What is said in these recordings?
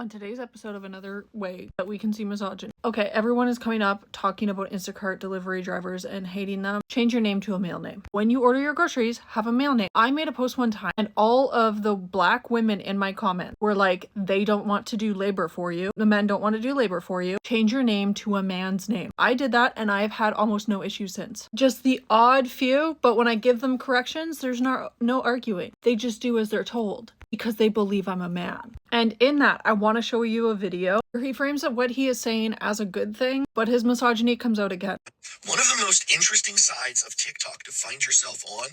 On today's episode of another way that we can see misogyny. Okay, everyone is coming up talking about Instacart delivery drivers and hating them. Change your name to a male name. When you order your groceries, have a male name. I made a post one time and all of the black women in my comment were like, they don't want to do labor for you. The men don't want to do labor for you. Change your name to a man's name. I did that and I've had almost no issues since. Just the odd few, but when I give them corrections, there's no arguing. They just do as they're told because they believe I'm a man. And in that, I want to show you a video where he frames up what he is saying as a good thing, but his misogyny comes out again. One of the most interesting sides of TikTok to find yourself on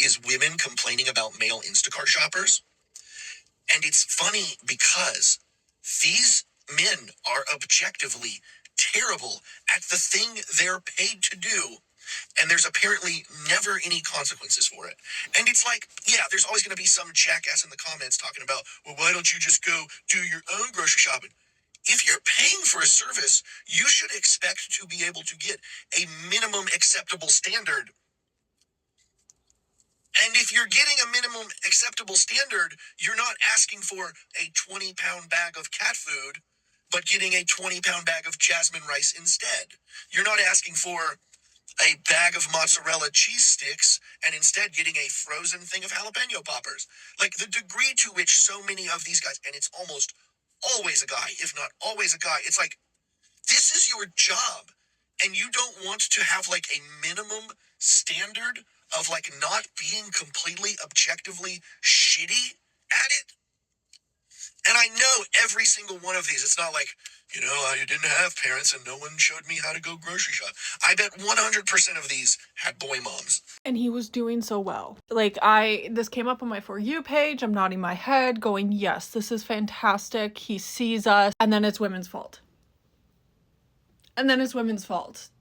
is women complaining about male Instacart shoppers. And it's funny because these men are objectively terrible at the thing they're paid to do. And there's apparently never any consequences for it. And it's like, yeah, there's always going to be some jackass in the comments talking about, well, why don't you just go do your own grocery shopping? If you're paying for a service, you should expect to be able to get a minimum acceptable standard. And if you're getting a minimum acceptable standard, you're not asking for a 20-pound bag of cat food, but getting a 20-pound bag of jasmine rice instead. You're not asking for a bag of mozzarella cheese sticks and instead getting a frozen thing of jalapeno poppers. Like the degree to which so many of these guys, and it's almost always a guy, if not always a guy, it's like, this is your job. And you don't want to have like a minimum standard of like not being completely objectively shitty at it. And I know every single one of these, it's not like, you know, I didn't have parents and no one showed me how to go grocery shop. I bet 100% of these had boy moms. And he was doing so well. Like this came up on my For You page. I'm nodding my head going, yes, this is fantastic. He sees us. And then it's women's fault.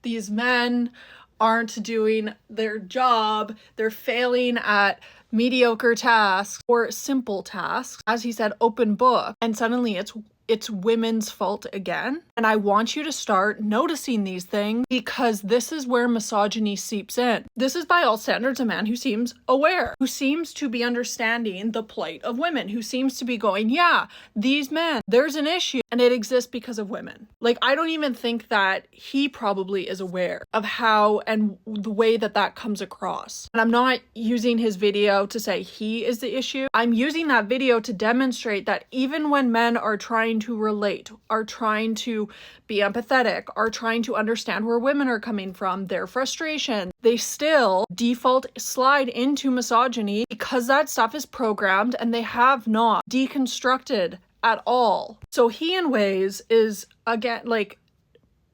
These men aren't doing their job. They're failing at mediocre tasks or simple tasks. As he said, open book. And suddenly it's women's fault again. And I want you to start noticing these things because this is where misogyny seeps in. This is by all standards a man who seems aware, who seems to be understanding the plight of women, who seems to be going, yeah, these men, there's an issue and it exists because of women. Like, I don't even think that he probably is aware of how and the way that comes across. And I'm not using his video to say he is the issue. I'm using that video to demonstrate that even when men are trying to relate, are trying to be empathetic, are trying to understand where women are coming from, their frustration, they still default slide into misogyny because that stuff is programmed and they have not deconstructed at all. So he in ways is again like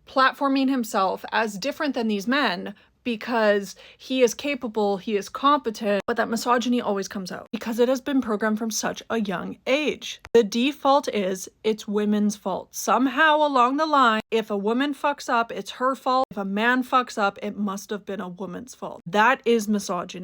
platforming himself as different than these men because he is capable, he is competent, but that misogyny always comes out because it has been programmed from such a young age. The default is it's women's fault. Somehow along the line, if a woman fucks up, it's her fault. If a man fucks up, it must have been a woman's fault. That is misogyny.